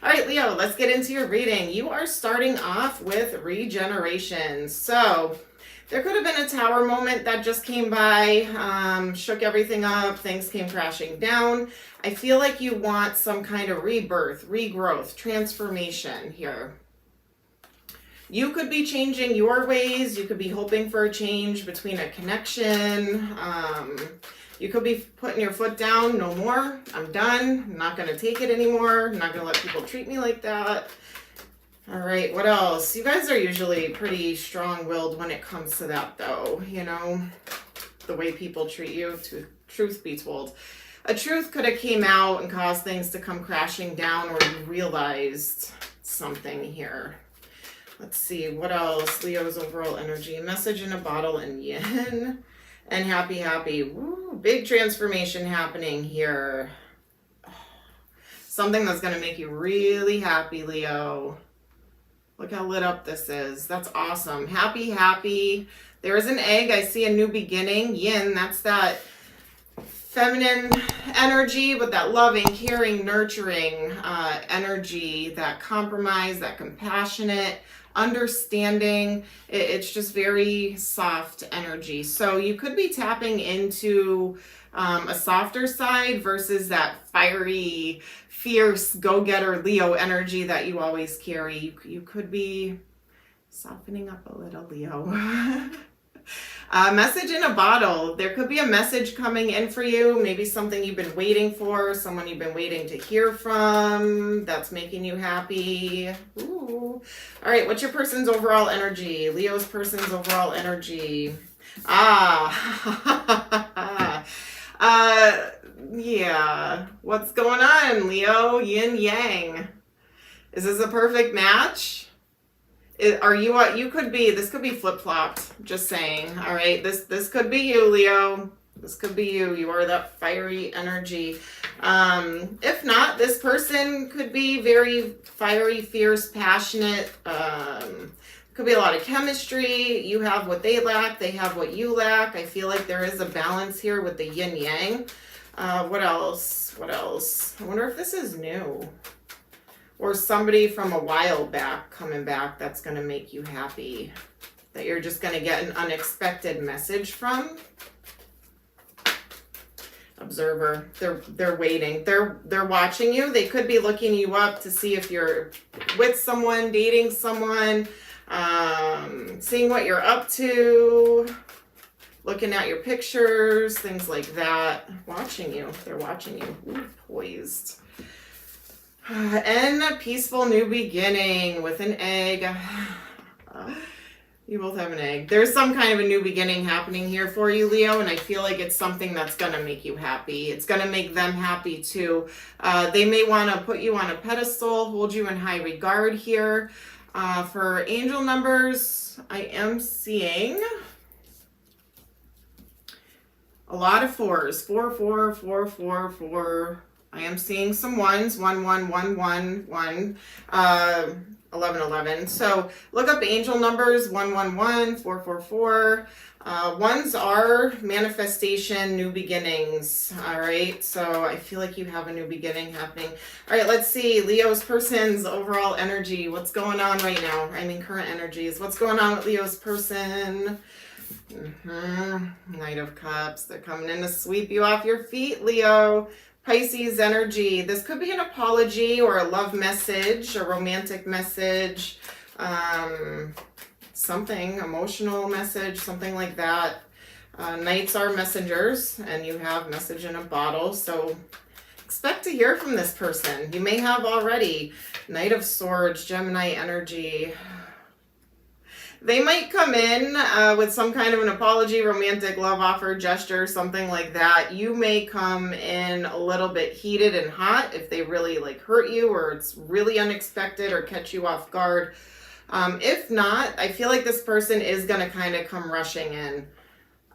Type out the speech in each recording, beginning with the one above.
All right, Leo, let's get into your reading. You are starting off with regeneration. So there could have been a tower moment that just came by, shook everything up, things came crashing down. I feel like you want some kind of rebirth, regrowth, transformation here. You could be changing your ways. You could be hoping for a change between a connection. You could be putting your foot down. No more. I'm done. I'm not going to take it anymore. I'm not going to let people treat me like that. All right. What else? You guys are usually pretty strong-willed when it comes to that, though. You know, the way people treat you, truth be told. A truth could have came out and caused things to come crashing down, or you realized something here. Let's see. What else? Leo's overall energy. Message in a bottle and yin. And happy. Woo, big transformation happening here. Something that's going to make you really happy, Leo. Look how lit up this is. That's awesome. Happy. There is an egg. I see a new beginning. Yin, that's that feminine energy with that loving, caring, nurturing energy, that compromise, that compassionate, understanding. It's just very soft energy. So you could be tapping into a softer side versus that fiery, fierce, go-getter Leo energy that you always carry. You could be softening up a little, Leo. Message in a bottle. There could be a message coming in for you, maybe something you've been waiting for, someone you've been waiting to hear from that's making you happy. Ooh. All right, what's your person's overall energy? Leo's person's overall energy. Yeah. What's going on, Leo? Yin yang. Is this a perfect match? Are you what you could be? This could be flip-flopped. Just saying. All right. This could be you, Leo. This could be you. You are that fiery energy. If not, this person could be very fiery, fierce, passionate. Could be a lot of chemistry. You have what they lack. They have what you lack. I feel like there is a balance here with the yin yang. What else? I wonder if this is new. Or somebody from a while back coming back that's going to make you happy. That you're just going to get an unexpected message from. Observer. They're waiting. They're watching you. They could be looking you up to see if you're with someone, dating someone, seeing what you're up to, looking at your pictures, things like that. Watching you. They're watching you. Ooh, poised. And a peaceful new beginning with an egg. You both have an egg. There's some kind of a new beginning happening here for you, Leo, and I feel like it's something that's going to make you happy. It's going to make them happy too. They may want to put you on a pedestal, hold you in high regard here. For angel numbers, I am seeing a lot of fours. 4, 4, 4, 4, 4. I am seeing some ones, 1, 1, 1, 1, 1, 11, 11. So look up angel numbers, 1, 1, 1, 4, 4, 4. Ones are manifestation, new beginnings. All right. So I feel like you have a new beginning happening. All right. Let's see. Leo's person's overall energy. What's going on right now? I mean, current energies. What's going on with Leo's person? Knight of Cups. They're coming in to sweep you off your feet, Leo. Pisces energy. This could be an apology or a love message, a romantic message, something, emotional message, something like that. Knights are messengers, and you have message in a bottle, so expect to hear from this person. You may have already. Knight of Swords, Gemini energy. They might come in with some kind of an apology, romantic love offer, gesture, something like that. You may come in a little bit heated and hot if they really like hurt you or it's really unexpected or catch you off guard. If not, I feel like this person is going to kind of come rushing in.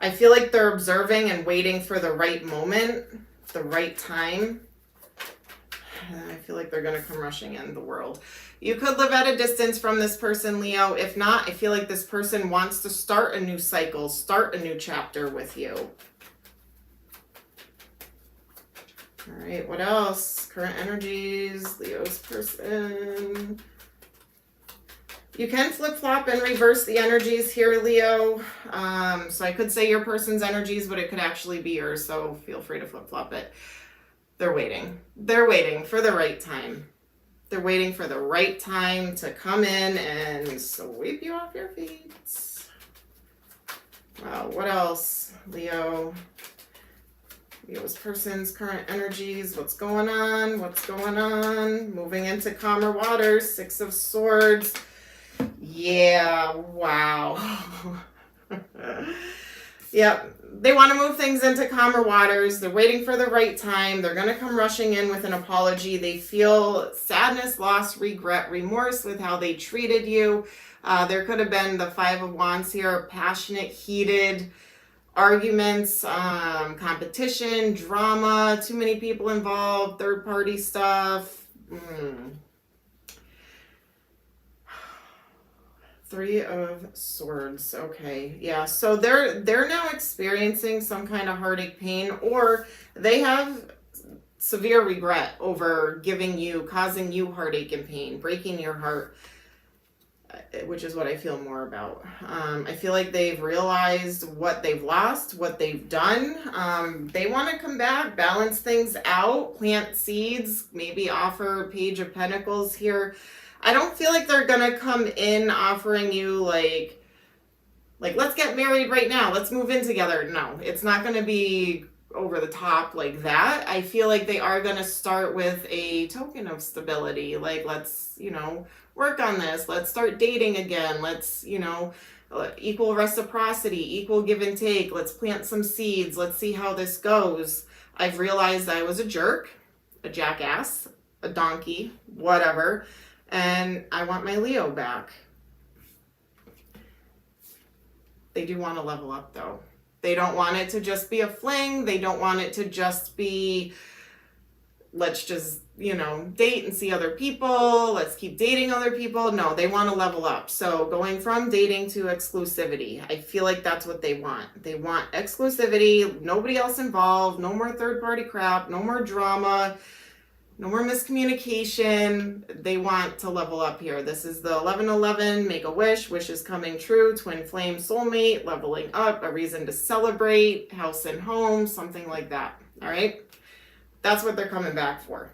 I feel like they're observing and waiting for the right moment, the right time. I feel like they're going to come rushing in the world. You could live at a distance from this person, Leo. If not, I feel like this person wants to start a new cycle, start a new chapter with you. All right, what else? Current energies, Leo's person. You can flip-flop and reverse the energies here, Leo. So I could say your person's energies, but it could actually be yours, so feel free to flip-flop it. They're waiting. They're waiting for the right time. They're waiting for the right time to come in and sweep you off your feet. Wow, what else, Leo? Leo's person's current energies. What's going on? What's going on? Moving into calmer waters. 6 of Swords. Yeah, wow. Yep, they want to move things into calmer waters. They're waiting for the right time. They're going to come rushing in with an apology. They feel sadness, loss, regret, remorse with how they treated you. There could have been the 5 of Wands here, passionate, heated arguments, competition, drama, too many people involved, third-party stuff. 3 of Swords. Okay, yeah. So they're now experiencing some kind of heartache, pain, or they have severe regret over causing you heartache and pain, breaking your heart, which is what I feel more about. I feel like they've realized what they've lost, what they've done. They want to come back, balance things out, plant seeds, maybe offer Page of Pentacles here. I don't feel like they're going to come in offering you like, let's get married right now. Let's move in together. No, it's not going to be over the top like that. I feel like they are going to start with a token of stability. Like, let's, work on this. Let's start dating again. Let's, equal reciprocity, equal give and take. Let's plant some seeds. Let's see how this goes. I've realized I was a jerk, a jackass, a donkey, whatever. And I want my Leo back. They do want to level up, though. They don't want it to just be a fling. They don't want it to just be, let's just, date and see other people. Let's keep dating other people. No, they want to level up. So going from dating to exclusivity, I feel like that's what they want. They want exclusivity, nobody else involved, no more third-party crap, no more drama. No more miscommunication. They want to level up here. This is the 1111, make a wish, wish is coming true, twin flame, soulmate, leveling up, a reason to celebrate, house and home, something like that. All right? That's what they're coming back for.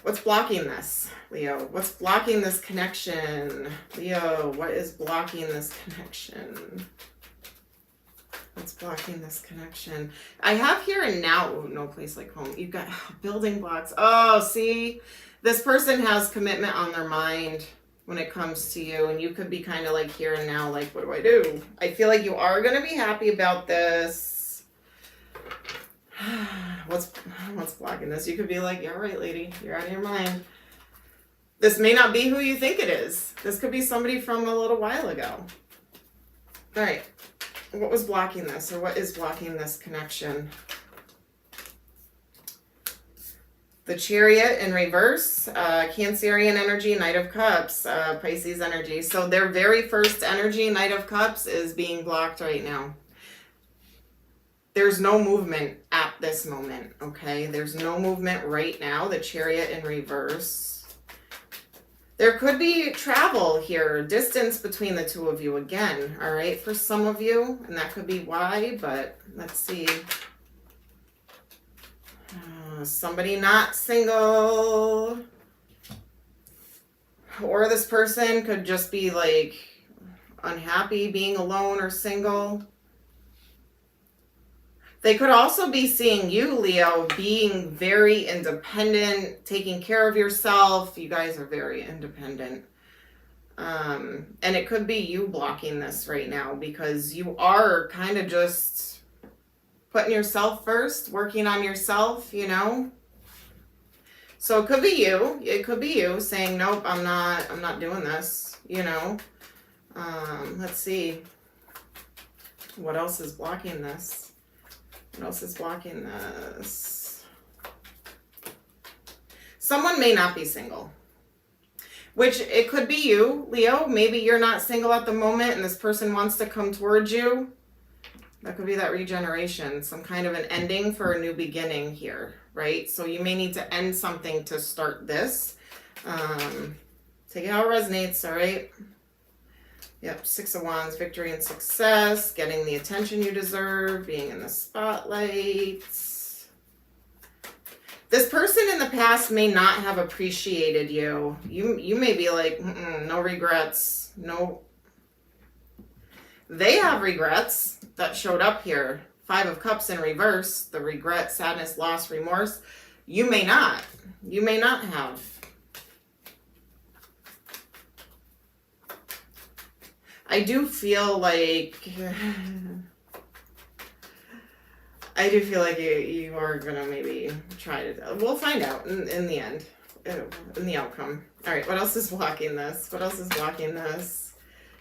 What's blocking this, Leo? What's blocking this connection? Leo, what is blocking this connection? What's blocking this connection? I have here and now, no place like home. You've got building blocks. Oh, see, this person has commitment on their mind when it comes to you. And you could be kind of like here and now, like, what do I do? I feel like you are going to be happy about this. What's blocking this? You could be like, yeah, right, lady, you're out of your mind. This may not be who you think it is. This could be somebody from a little while ago. All right. What was blocking this, or what is blocking this connection? The Chariot in reverse, Cancerian energy, Knight of Cups, Pisces energy. So their very first energy, Knight of Cups, is being blocked right now. There's no movement at this moment, okay? There's no movement right now. The Chariot in reverse. There could be travel here, distance between the two of you again, all right, for some of you, and that could be why, but let's see. Somebody not single, or this person could just be like unhappy being alone or single. They could also be seeing you, Leo, being very independent, taking care of yourself. You guys are very independent. And it could be you blocking this right now because you are kind of just putting yourself first, working on yourself, So it could be you. It could be you saying, nope, I'm not doing this, Let's see. What else is blocking this? What else is blocking this? Someone may not be single, which it could be you, Leo. Maybe you're not single at the moment and this person wants to come towards you. That could be that regeneration, some kind of an ending for a new beginning here, right? So you may need to end something to start this. Take it how it resonates, all right? Yep, Six of Wands, victory and success, getting the attention you deserve, being in the spotlight. This person in the past may not have appreciated you. You may be like, no regrets, no. They have regrets that showed up here. Five of Cups in reverse, the regret, sadness, loss, remorse. You may not. You may not have. I do feel like you are gonna maybe try to. We'll find out in the end, in the outcome. All right, what else is blocking this? What else is blocking this?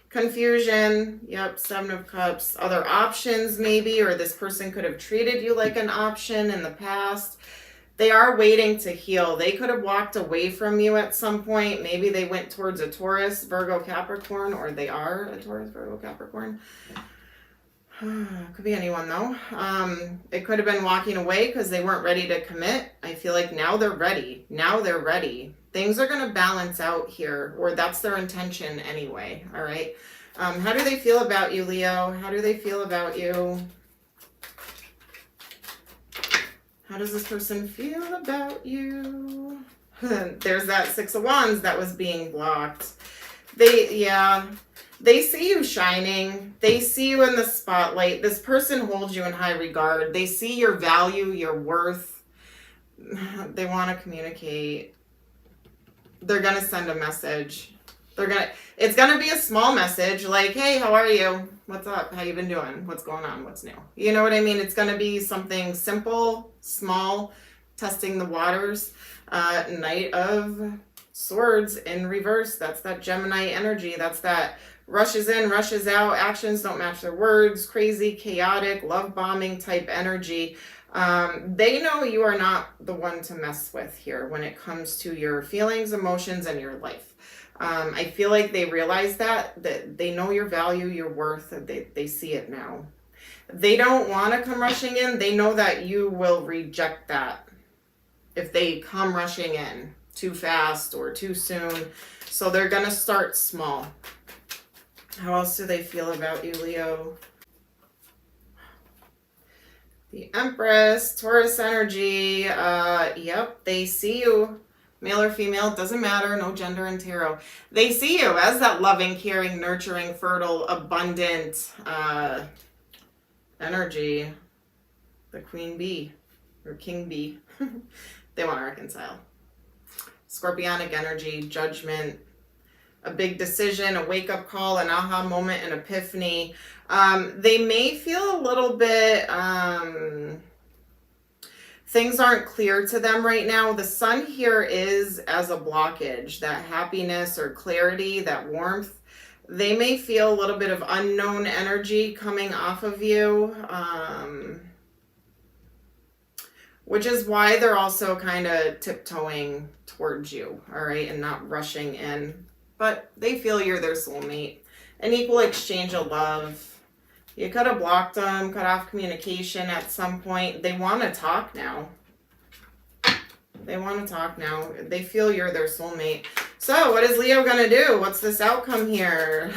Confusion. Yep, Seven of Cups. Other options maybe, or this person could have treated you like an option in the past. They are waiting to heal. They could have walked away from you at some point. Maybe they went towards a Taurus, Virgo, Capricorn, or they are a Taurus, Virgo, Capricorn. Could be anyone though. It could have been walking away because they weren't ready to commit. I feel like now they're ready. Now they're ready. Things are going to balance out here, or that's their intention anyway. All right. How do they feel about you, Leo? How do they feel about you? How does this person feel about you? There's that Six of Wands that was being blocked. They see you shining. They see you in the spotlight. This person holds you in high regard. They see your value, your worth. They want to communicate. They're going to send a message. It's going to be a small message like, hey, how are you? What's up? How you been doing? What's going on? What's new? You know what I mean? It's going to be something simple, small, testing the waters. Knight of Swords in reverse. That's that Gemini energy. That's that rushes in, rushes out. Actions don't match their words. Crazy, chaotic, love bombing type energy. They know you are not the one to mess with here when it comes to your feelings, emotions, and your life. I feel like they realize that they know your value, your worth. They see it now. They don't want to come rushing in. They know that you will reject that if they come rushing in too fast or too soon. So they're going to start small. How else do they feel about you, Leo? The Empress, Taurus energy. Yep, they see you. Male or female, doesn't matter, no gender in tarot. They see you as that loving, caring, nurturing, fertile, abundant energy. The Queen Bee, or King Bee. They want to reconcile. Scorpionic energy, judgment, a big decision, a wake-up call, an aha moment, an epiphany. They may feel a little bit... things aren't clear to them right now. The sun here is as a blockage, that happiness or clarity, that warmth. They may feel a little bit of unknown energy coming off of you, which is why they're also kind of tiptoeing towards you, all right, and not rushing in. But they feel you're their soulmate. An equal exchange of love. You could have blocked them, cut off communication at some point. They want to talk now. They want to talk now. They feel you're their soulmate. So what is Leo going to do? What's this outcome here?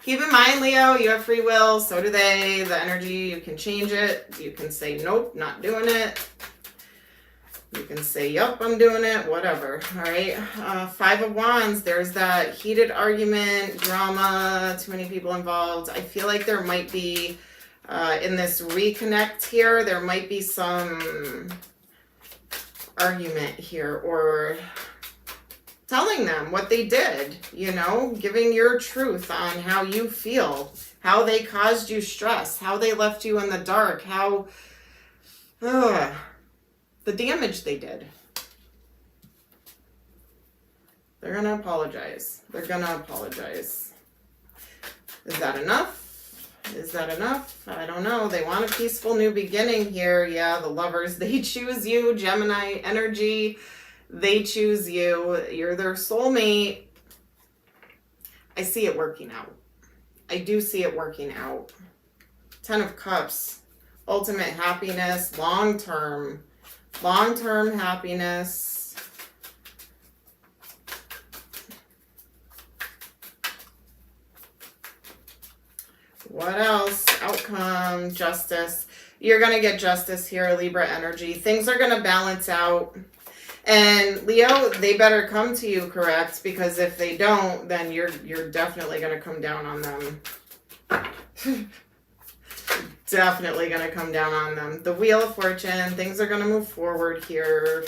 Keep in mind, Leo, you have free will. So do they. The energy, you can change it. You can say, nope, not doing it. You can say, yup, I'm doing it, whatever. All right. Five of Wands. There's that heated argument, drama, too many people involved. I feel like there might be, in this reconnect here, there might be some argument here, or telling them what they did, you know, giving your truth on how you feel, how they caused you stress, how they left you in the dark, how... the damage they did. They're going to apologize. They're going to apologize. Is that enough? Is that enough? I don't know. They want a peaceful new beginning here. Yeah, the Lovers, they choose you. Gemini energy, they choose you. You're their soulmate. I see it working out. I do see it working out. Ten of Cups. Ultimate happiness, long-term happiness. What else? Outcome, justice. You're going to get justice here, Libra energy. Things are going to balance out. And Leo, they better come to you, correct? Because if they don't, then you're definitely going to come down on them. Definitely going to come down on them. The Wheel of Fortune. Things are going to move forward here.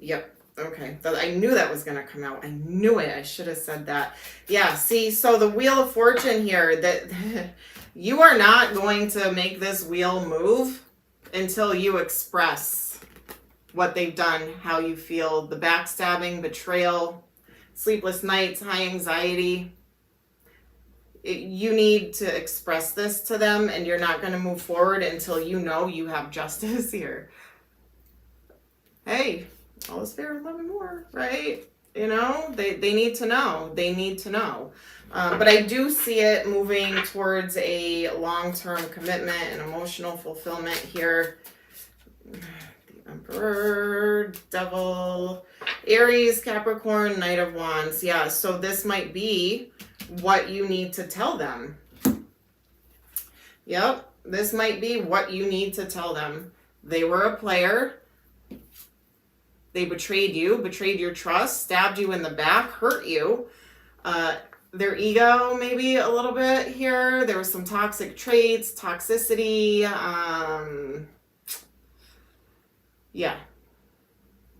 Yep. Okay. I knew that was going to come out. I knew it. I should have said that. Yeah. See, so the Wheel of Fortune here, that you are not going to make this wheel move until you express what they've done, how you feel, the backstabbing, betrayal, sleepless nights, high anxiety. You need to express this to them, and you're not going to move forward until you know you have justice here. Hey, all is fair in love and war, right? You know, they need to know. They need to know. But I do see it moving towards a long-term commitment and emotional fulfillment here. Emperor, Devil, Aries, Capricorn, Knight of Wands. Yeah, so this might be what you need to tell them. Yep, this might be what you need to tell them. They were a player. They betrayed you, betrayed your trust, stabbed you in the back, hurt you. Their ego, maybe a little bit here. There was some toxic traits, toxicity. Yeah.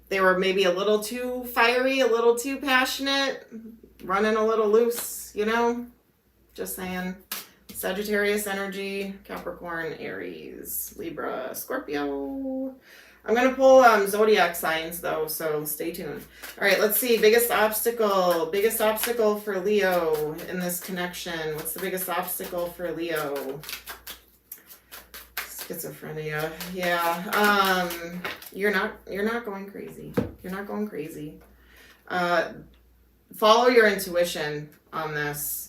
They were maybe a little too fiery, a little too passionate, running a little loose, you know? Just saying. Sagittarius energy, Capricorn, Aries, Libra, Scorpio. I'm going to pull zodiac signs, though, so stay tuned. All right, let's see. Biggest obstacle for Leo in this connection. What's the biggest obstacle for Leo? Schizophrenia. Yeah. You're not going crazy. You're not going crazy. Follow your intuition on this.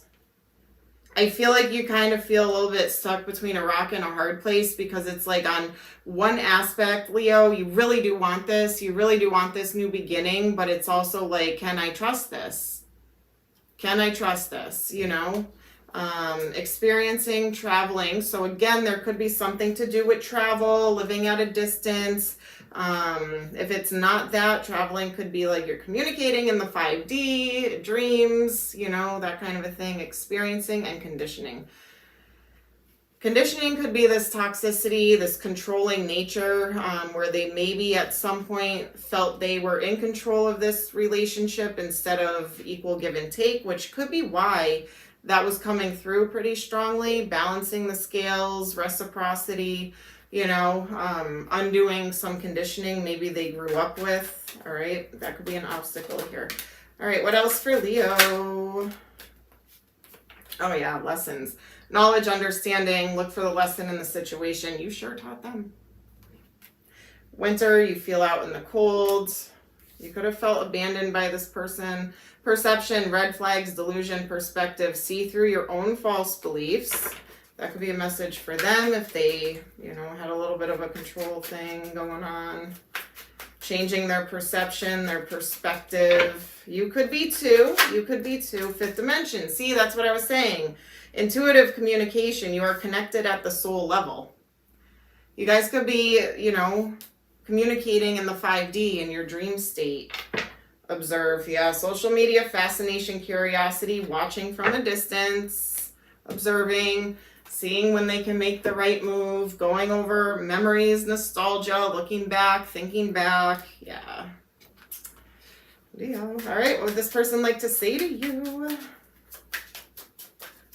I feel like you kind of feel a little bit stuck between a rock and a hard place, because it's like on one aspect, Leo, you really do want this. You really do want this new beginning, but it's also like, can I trust this? Can I trust this? You know? Experiencing, traveling. So again, there could be something to do with travel, living at a distance. If it's not that, traveling could be like you're communicating in the 5D, dreams, you know, that kind of a thing. Experiencing and conditioning. Conditioning could be this toxicity, this controlling nature, where they maybe at some point felt they were in control of this relationship instead of equal give and take, which could be why that was coming through pretty strongly. Balancing the scales, reciprocity, you know, undoing some conditioning maybe they grew up with. All right, that could be an obstacle here. All right, what else for Leo? Oh yeah, lessons. Knowledge, understanding, look for the lesson in the situation. You sure taught them. Winter, you feel out in the cold. You could have felt abandoned by this person. Perception, red flags, delusion, perspective. See through your own false beliefs. That could be a message for them if they, you know, had a little bit of a control thing going on. Changing their perception, their perspective. You could be too. You could be too. Fifth dimension. See, that's what I was saying. Intuitive communication. You are connected at the soul level. You guys could be, you know, communicating in the 5D in your dream state. Observe. Yeah. Social media, fascination, curiosity, watching from a distance, observing, seeing when they can make the right move, going over memories, nostalgia, looking back, thinking back. Yeah. Leo. All right. What would this person like to say to you?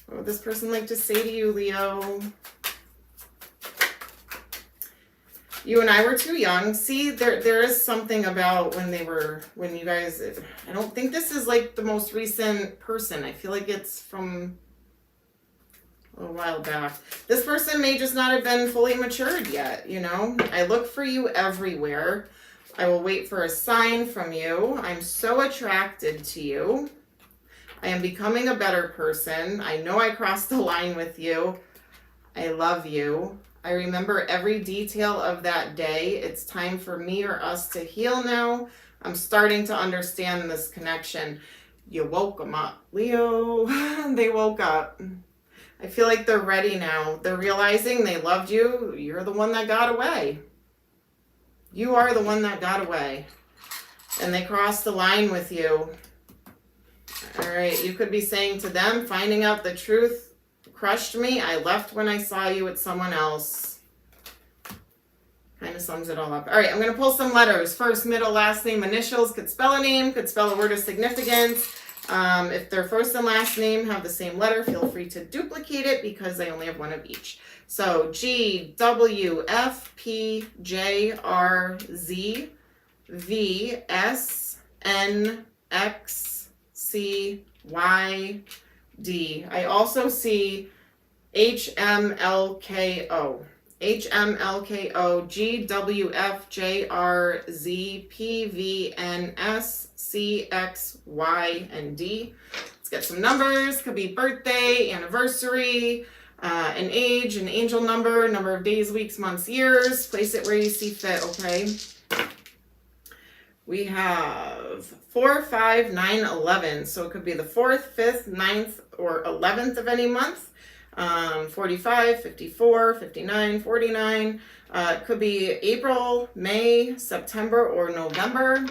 What would this person like to say to you, Leo? You and I were too young. See, there is something about when you guys, I don't think this is like the most recent person. I feel like it's from a while back. This person may just not have been fully matured yet, you know? I look for you everywhere. I will wait for a sign from you. I'm so attracted to you. I am becoming a better person. I know I crossed the line with you. I love you. I remember every detail of that day. It's time for me or us to heal now. I'm starting to understand this connection. You woke them up, Leo. They woke up. I feel like they're ready now. They're realizing they loved you. You're the one that got away. You are the one that got away. And they crossed the line with you. All right, you could be saying to them, finding out the truth crushed me. I left when I saw you with someone else. Kind of sums it all up. All right, I'm going to pull some letters. First, middle, last name, initials. Could spell a name, could spell a word of significance. If their first and last name have the same letter, feel free to duplicate it because I only have one of each. So G, W, F, P, J, R, Z, V, S, N, X, C, Y, D. I also see H, M, L, K, O. H, M, L, K, O, G, W, F, J, R, Z, P, V, N, S, C, X, Y, and D. Let's get some numbers. Could be birthday, anniversary, an age, an angel number, number of days, weeks, months, years. Place it where you see fit, okay? We have 4, 5, 9, 11. So it could be the 4th, 5th, 9th, or 11th of any month. 45, 54, 59, 49. It could be April, May, September, or November.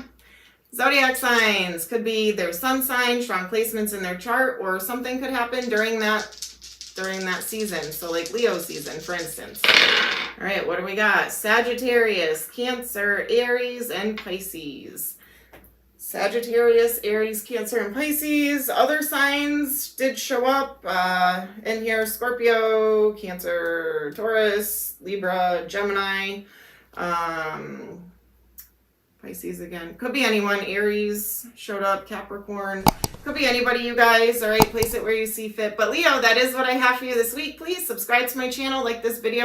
Zodiac signs could be their sun sign, strong placements in their chart, or something could happen during that season. So like Leo season, for instance. All right, what do we got? Sagittarius, Cancer, Aries, and Pisces. Sagittarius, Aries, Cancer, and Pisces. Other signs did show up in here. Scorpio, Cancer, Taurus, Libra, Gemini, Pisces again. Could be anyone. Aries showed up, Capricorn. Could be anybody, you guys. All right, place it where you see fit. But Leo, that is what I have for you this week. Please subscribe to my channel, like this video.